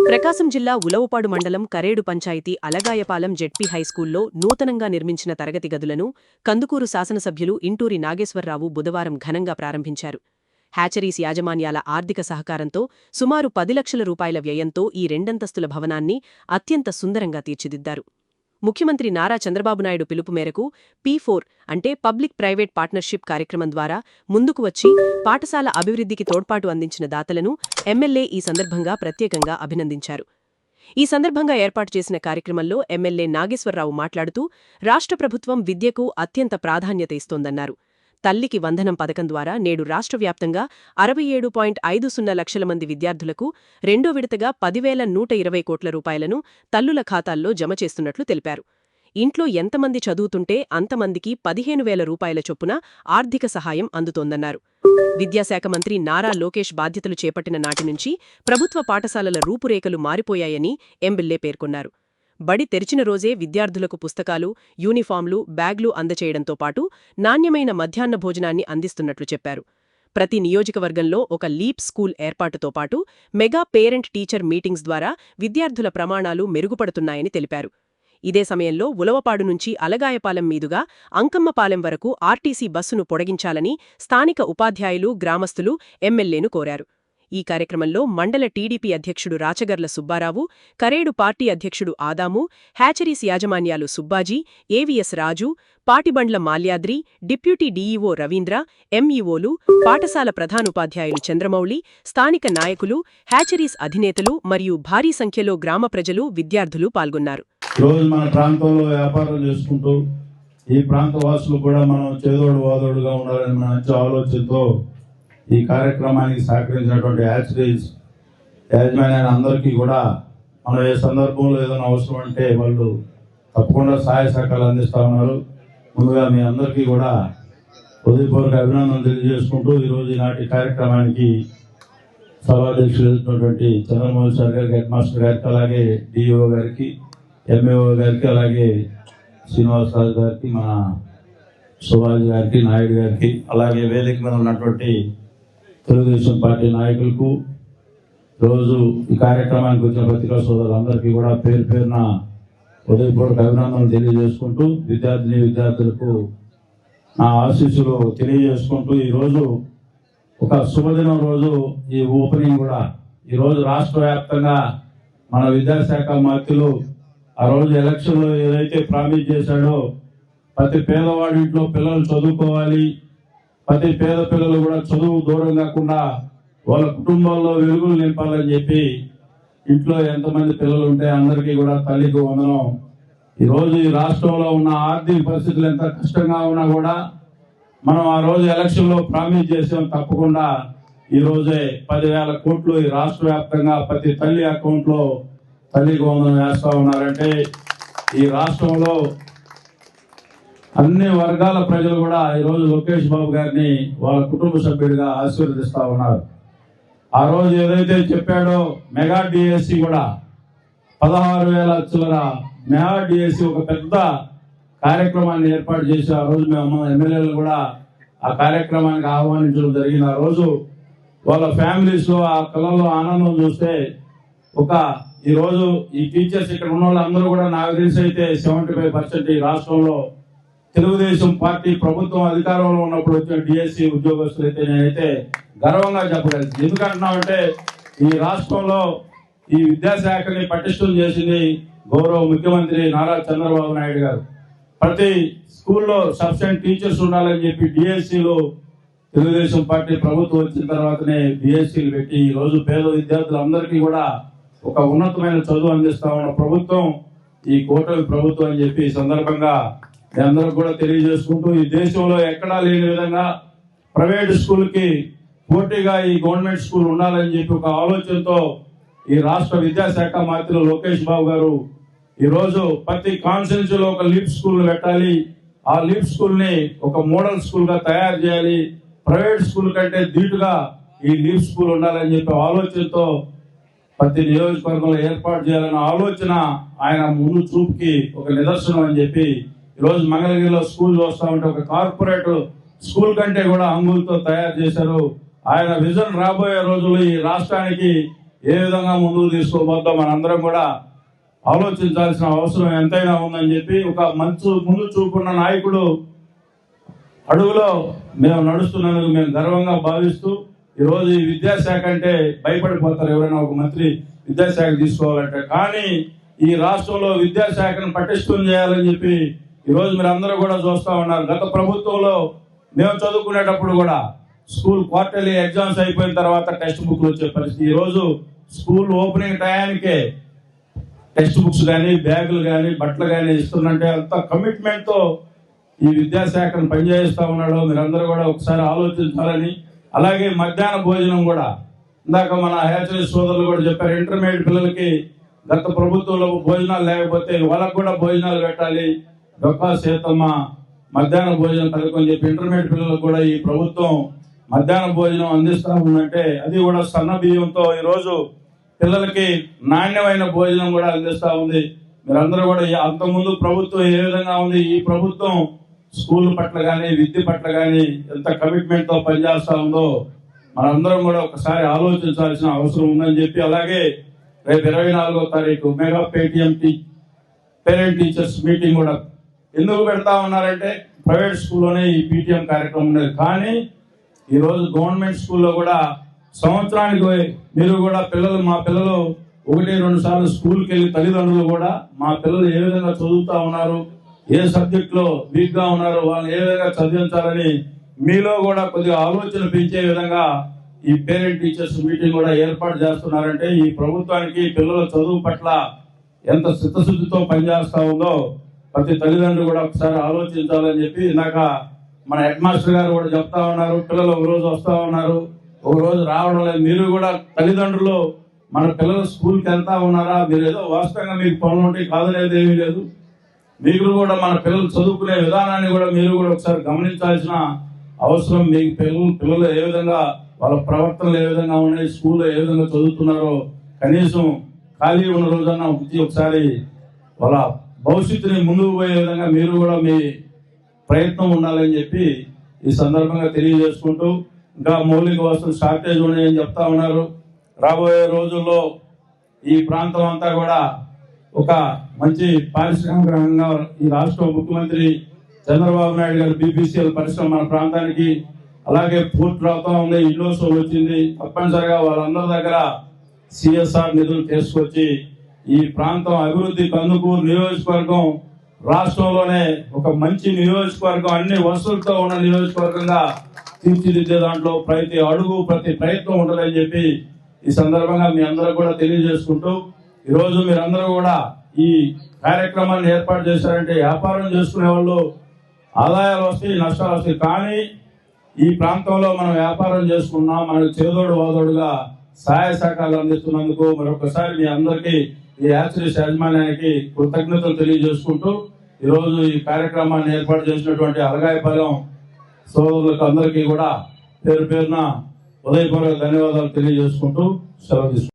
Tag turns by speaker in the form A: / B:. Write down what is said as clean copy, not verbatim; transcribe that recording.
A: ప్రకాశం జిల్లా ఉలవపాడు మండలం కరేడు పంచాయతీ అలగాయపాలెం జెడ్పీ హైస్కూల్లో నూతనంగా నిర్మించిన తరగతి గదులను కందుకూరు శాసనసభ్యులు ఇంటూరి నాగేశ్వరరావు బుధవారం ఘనంగా ప్రారంభించారు. హ్యాచరీస్ యాజమాన్యాల ఆర్థిక సహకారంతో సుమారు 10 లక్షల రూపాయల వ్యయంతో ఈ రెండంతస్తుల భవనాన్ని అత్యంత సుందరంగా తీర్చిదిద్దారు. ముఖ్యమంత్రి నారా చంద్రబాబు నాయుడు పిలుపు మేరకు P4 అంటే పబ్లిక్ ప్రైవేట్ పార్ట్నర్షిప్ కార్యక్రమం ద్వారా ముందుకు వచ్చి పాఠశాల అభివృద్ధికి తోడ్పాటు అందించిన దాతలను ఎమ్మెల్యే ఈ సందర్భంగా ప్రత్యేకంగా అభినందించారు. ఈ సందర్భంగా ఏర్పాటు చేసిన కార్యక్రమంలో ఎమ్మెల్యే నాగేశ్వరరావు మాట్లాడుతూ రాష్ట్ర ప్రభుత్వం విద్యకు అత్యంత ప్రాధాన్యత ఇస్తోందన్నారు. తల్లికి వందనం పథకం ద్వారా నేడు రాష్ట్ర వ్యాప్తంగా 67.50 లక్షల మంది విద్యార్థులకు రెండో విడతగా 10,120 కోట్ల రూపాయలను తల్లుల ఖాతాల్లో జమ చేస్తున్నట్లు తెలిపారు. ఇంట్లో ఎంతమంది చదువుతుంటే అంతమందికి 15,000 రూపాయల చొప్పున ఆర్థిక సహాయం అందుతోందన్నారు. విద్యాశాఖ మంత్రి నారా లోకేష్ బాధ్యతలు చేపట్టిన నాటి నుంచి ప్రభుత్వ పాఠశాలల రూపురేఖలు మారిపోయాయని ఎమ్మెల్యే పేర్కొన్నారు. బడి తెరిచిన రోజే విద్యార్థులకు పుస్తకాలు, యూనిఫాంలు, బ్యాగ్లు అందచేయడంతో పాటు నాణ్యమైన మధ్యాహ్న భోజనాన్ని అందిస్తున్నట్లు చెప్పారు. ప్రతి నియోజకవర్గంలో ఒక లీప్ స్కూల్ ఏర్పాటుతో పాటు మెగా పేరెంట్ టీచర్ మీటింగ్స్ ద్వారా విద్యార్థుల ప్రమాణాలు మెరుగుపడుతున్నాయని తెలిపారు. ఇదే సమయంలో ఉలవపాడు నుంచి అలగాయపాలెం మీదుగా అంకమ్మపాలెం వరకు ఆర్టీసీ బస్సును పొడిగించాలని స్థానిక ఉపాధ్యాయులు, గ్రామస్తులు ఎమ్మెల్యేను కోరారు. ఈ కార్యక్రమంలో మండల టీడీపీ అధ్యక్షుడు రాచగర్ల సుబ్బారావు, కరేడు పార్టీ అధ్యక్షుడు ఆదాము, హ్యాచరీస్ యాజమాన్యాలు సుబ్బాజీ, ఏవీఎస్ రాజు, పాటిబండ్ల మాల్యాద్రి, డిప్యూటీ డీఈఓ రవీంద్ర, ఎంఈఓలు, పాఠశాల ప్రధానోపాధ్యాయులు చంద్రమౌళి, స్థానిక నాయకులు, హ్యాచరీస్ అధినేతలు మరియు భారీ సంఖ్యలో గ్రామ ప్రజలు, విద్యార్థులు పాల్గొన్నారు.
B: రోజు మన ప్రాంతంలో వ్యాపారం చేసుకుంటూ ఈ ప్రాంత వాసులు కూడా మనం చేదోడు వాదోడుగా ఉండాలని మంచి ఆలోచనతో ఈ కార్యక్రమానికి సహకరించినటువంటి హ్యాచరీస్ యాజమాన్యాన్ని అందరికీ కూడా మనం ఏ సందర్భంలో ఏదైనా అవసరం అంటే వాళ్ళు తప్పకుండా సహాయ సహకారాలు అందిస్తూ ఉన్నారు. ముందుగా మీ అందరికీ కూడా హృదయపూర్వక అభినందనలు తెలియజేసుకుంటూ ఈరోజు ఈనాటి కార్యక్రమానికి సభాధ్యక్షులైనటువంటి చంద్రమోహన్ సార్ గారికి, హెడ్ మాస్టర్ గారికి, అలాగే డిఓ గారికి, ఎంఏఓ గారికి, అలాగే శ్రీనివాసరాజు గారికి, మన సుభాష్ గారికి, నాయుడు గారికి, అలాగే వేదిక మీద ఉన్నటువంటి తెలుగుదేశం పార్టీ నాయకులకు, రోజు ఈ కార్యక్రమానికి వచ్చిన పత్రికా సోదరులందరికీ కూడా పేరు పేరున హృదయపూర్వక అభినందనలు తెలియజేసుకుంటూ విద్యార్థులకు నా ఆశీస్సులు తెలియజేసుకుంటూ ఈరోజు ఒక శుభదినం రోజు. ఈ ఓపెనింగ్ కూడా ఈరోజు రాష్ట్ర వ్యాప్తంగా మన విద్యాశాఖ మంత్రులు ఆ రోజు ఎలక్షన్లో ఏదైతే ప్రామిస్ చేశాడో ప్రతి పేదవాడి ఇంట్లో పిల్లలు చదువుకోవాలి, ప్రతి పేద పిల్లలు కూడా చదువు దూరం కాకుండా వాళ్ళ కుటుంబాల్లో వెలుగులు నింపాలని చెప్పి ఇంట్లో ఎంతమంది పిల్లలు ఉంటే అందరికీ కూడా తల్లికి వందనం. ఈరోజు ఈ రాష్ట్రంలో ఉన్న ఆర్థిక పరిస్థితులు ఎంత కష్టంగా ఉన్నా కూడా మనం ఆ రోజు ఎలక్షన్లో ప్రామిస్ చేసాం. తప్పకుండా ఈ రోజే 10,000 కోట్లు ఈ రాష్ట్ర వ్యాప్తంగా ప్రతి తల్లి అకౌంట్లో తల్లికి వందనం వేస్తా ఉన్నారంటే ఈ రాష్ట్రంలో అన్ని వర్గాల ప్రజలు కూడా ఈరోజు లోకేష్ బాబు గారిని వాళ్ళ కుటుంబ సభ్యుడిగా ఆశీర్వదిస్తా ఉన్నారు. ఆ రోజు ఏదైతే చెప్పాడో మెగా డిఎస్సి కూడా 16,000 చిల్లర మెగా డిఎస్సి ఒక పెద్ద కార్యక్రమాన్ని ఏర్పాటు చేసి ఆ రోజు మేము ఎమ్మెల్యేలు కూడా ఆ కార్యక్రమానికి ఆహ్వానించడం జరిగింది. ఆ రోజు వాళ్ళ ఫ్యామిలీస్ లో ఆ కళల్లో ఆనందం చూస్తే ఈరోజు ఈ టీచర్స్ ఇక్కడ ఉన్న వాళ్ళందరూ కూడా నాకు తెలిసి అయితే 75% ఈ రాష్ట్రంలో తెలుగుదేశం పార్టీ ప్రభుత్వం అధికారంలో ఉన్నప్పుడు వచ్చిన డిఎస్సి ఉద్యోగస్తులు అయితే నేనైతే గర్వంగా చెప్పగలను. ఎందుకంటున్నామంటే ఈ రాష్ట్రంలో ఈ విద్యాశాఖని పటిష్టం చేసింది గౌరవ ముఖ్యమంత్రి నారా చంద్రబాబు నాయుడు గారు. ప్రతి స్కూల్లో సబ్స్టెంట్ టీచర్స్ ఉండాలని చెప్పి డిఎస్సీలు తెలుగుదేశం పార్టీ ప్రభుత్వం వచ్చిన తర్వాతనే డిఎస్సీలు పెట్టి ఈ రోజు పేద విద్యార్థులందరికీ కూడా ఒక ఉన్నతమైన చదువు అందిస్తా ఉన్న ప్రభుత్వం ఈ కూటమి ప్రభుత్వం అని చెప్పి ఈ సందర్భంగా మీ అందరికి కూడా తెలియజేసుకుంటూ ఈ దేశంలో ఎక్కడా లేని విధంగా ప్రైవేట్ స్కూల్కి పోటీగా ఈ గవర్నమెంట్ స్కూల్ ఉండాలని చెప్పి ఒక ఆలోచనతో ఈ రాష్ట్ర విద్యాశాఖ మంత్రి లోకేష్ బాబు గారు ఈరోజు ప్రతి కాన్స్టిట్యున్సీలో ఒక లీప్ స్కూల్ పెట్టాలి, ఆ లీప్ స్కూల్ ని ఒక మోడల్ స్కూల్ గా తయారు చేయాలి, ప్రైవేట్ స్కూల్ కంటే ధీటుగా ఈ లీప్ స్కూల్ ఉండాలని చెప్పి ఆలోచనతో ప్రతి నియోజకవర్గంలో ఏర్పాటు చేయాలన్న ఆలోచన ఆయన ముందు చూపుకి ఒక నిదర్శనం అని చెప్పి ఈరోజు మంగళగిరిలో స్కూల్ చూస్తా ఉంటే ఒక కార్పొరేట్ స్కూల్ కంటే కూడా అంగులతో తయారు చేశారు. ఆయన విజన్ రాబోయే రోజుల్లో ఈ రాష్ట్రానికి ఏ విధంగా ముందుకు తీసుకోబోద్దో మనందరం కూడా ఆలోచించాల్సిన అవసరం ఎంతైనా ఉందని చెప్పి ఒక ముందు చూపున్న నాయకుడు అడుగులో మేము నడుస్తున్నందుకు మేము గర్వంగా భావిస్తూ ఈరోజు ఈ విద్యాశాఖ అంటే భయపడిపోతారు ఎవరైనా ఒక మంత్రి విద్యాశాఖ తీసుకోవాలంటే. కానీ ఈ రాష్ట్రంలో విద్యాశాఖను పటిష్టం చేయాలని చెప్పి ఈరోజు మీరు అందరూ కూడా చూస్తూ ఉన్నారు. గత ప్రభుత్వంలో మేము చదువుకునేటప్పుడు కూడా స్కూల్ క్వార్టర్లీ ఎగ్జామ్స్ అయిపోయిన తర్వాత టెక్స్ట్ బుక్లు వచ్చే పరిస్థితి. ఈరోజు స్కూల్ ఓపెనింగ్ టయానికే టెక్స్ట్ బుక్స్ కానీ బ్యాగులు కానీ బట్టలు కానీ ఇస్తున్నంటే అంత కమిట్మెంట్తో ఈ విద్యాశాఖను పనిచేస్తూ ఉన్నాడో మీరందరూ కూడా ఒకసారి ఆలోచించాలని. అలాగే మధ్యాహ్న భోజనం కూడా ఇందాక మన హ్యాచరీ సోదరులు కూడా చెప్పారు, ఇంటర్మీడియట్ పిల్లలకి గత ప్రభుత్వంలో భోజనాలు లేకపోతే వాళ్ళకు కూడా భోజనాలు పెట్టాలి, డొక్కా సీతమ్మ మధ్యాహ్న భోజనం పథకం చెప్పి ఇంటర్మీడియట్ పిల్లలకు కూడా ఈ ప్రభుత్వం మధ్యాహ్న భోజనం అందిస్తూ ఉందంటే అది కూడా సన్న బియ్యంతో ఈరోజు పిల్లలకి నాణ్యమైన భోజనం కూడా అందిస్తూ ఉంది. మీరందరూ కూడా అంతకుముందు ప్రభుత్వం ఏ విధంగా ఉంది, ఈ ప్రభుత్వం స్కూల్ పట్ల కానీ విద్య పట్ల కానీ ఎంత కమిట్మెంట్తో పనిచేస్తూ ఉందో మనందరం కూడా ఒకసారి ఆలోచించాల్సిన అవసరం ఉందని చెప్పి, అలాగే రేపు 24వ తారీఖు mega Paytm parent teachers meeting కూడా ఎందుకు పెడతా ఉన్నారంటే ప్రైవేట్ స్కూల్లోనే ఈ పీటీఎం కార్యక్రమం ఉండేది. కానీ ఈరోజు గవర్నమెంట్ స్కూల్లో కూడా సంవత్సరానికి మీరు కూడా మా పిల్లలు 1-2 సార్లు స్కూల్కి వెళ్ళి తల్లిదండ్రులు కూడా మా పిల్లలు ఏ విధంగా చదువుతా ఉన్నారు, ఏ సబ్జెక్ట్లో వీక్గా ఉన్నారు, వాళ్ళని ఏ విధంగా చదివించాలని మీలో కూడా కొద్దిగా ఆలోచన పెంచే విధంగా ఈ పేరెంట్ టీచర్స్ మీటింగ్ కూడా ఏర్పాటు చేస్తున్నారంటే ఈ ప్రభుత్వానికి పిల్లల చదువు పట్ల ఎంత చిత్తశుద్ధితో పనిచేస్తా ఉందో ప్రతి తల్లిదండ్రులు కూడా ఒకసారి ఆలోచించాలని చెప్పి ఇందాక మన హెడ్ మాస్టర్ గారు కూడా చెప్తా ఉన్నారు. పిల్లలు ఒక రోజు వస్తూ ఉన్నారు, ఒక రోజు రావడం లేదు. మీరు కూడా తల్లిదండ్రులు మన పిల్లలు స్కూల్కి వెళ్తా ఉన్నారా, మీరు ఏదో వాస్తవంగా మీకు పనులు ఉంటాయి కాదనేది ఏమీ లేదు. మీరు కూడా మన పిల్లలు చదువుకునే విధానాన్ని కూడా మీరు కూడా ఒకసారి గమనించాల్సిన అవసరం. మీకు పిల్లలు ఏ విధంగా వాళ్ళ ప్రవర్తనలు ఏ విధంగా ఉన్నాయి, స్కూల్లో ఏ విధంగా చదువుతున్నారో కనీసం ఖాళీ ఉన్న రోజన్నా ఒకసారి వాళ్ళ భవిష్యత్తుని ముందుకు పోయే విధంగా మీరు కూడా మీ ప్రయత్నం ఉండాలని చెప్పి ఈ సందర్భంగా తెలియజేసుకుంటూ, ఇంకా మౌలిక వసతులు షార్టేజ్ ఉన్నాయని చెప్తా ఉన్నారు. రాబోయే రోజుల్లో ఈ ప్రాంతం అంతా కూడా ఒక మంచి పారిశ్రామికంగా ఈ రాష్ట్ర ముఖ్యమంత్రి చంద్రబాబు నాయుడు గారు బీపీసీఎల్ పరిశ్రమ మన ప్రాంతానికి అలాగే పూర్తి రావుతా ఉంది, ఇండోసోల్ వచ్చింది. తప్పనిసరిగా వాళ్ళందరి దగ్గర సిఎస్ఆర్ నిధులు తీసుకొచ్చి ఈ ప్రాంతం అభివృద్ధి కందుకూరు నియోజకవర్గం రాష్ట్రంలోనే ఒక మంచి నియోజకవర్గం, అన్ని వసతులతో ఉన్న నియోజకవర్గంగా తీర్చిదిద్దే దాంట్లో ప్రతి అడుగు ప్రతి ప్రయత్నం ఉంటుందని చెప్పి ఈ సందర్భంగా మీ అందరూ కూడా తెలియజేసుకుంటూ, ఈరోజు మీరందరూ కూడా ఈ కార్యక్రమాన్ని ఏర్పాటు చేశారంటే వ్యాపారం చేసుకునే వాళ్ళు ఆదాయాలు వస్తాయి, నష్టాలు వస్తాయి. కానీ ఈ ప్రాంతంలో మనం వ్యాపారం చేసుకున్నాం, మనకు చేదోడు వాదోడుగా సహాయ సహకారాలు అందిస్తున్నందుకు మరొకసారి మీ అందరికీ ఈ హ్యాచరీస్ యాజమాన్యానికి కృతజ్ఞతలు తెలియజేసుకుంటూ, ఈరోజు ఈ కార్యక్రమాన్ని ఏర్పాటు చేసినటువంటి అలగాయపాలెం సోదరులకు అందరికీ కూడా పేరు పేరున ఉదయపూర్వక ధన్యవాదాలు తెలియజేసుకుంటూ సెలవు తీసుకుంటాం.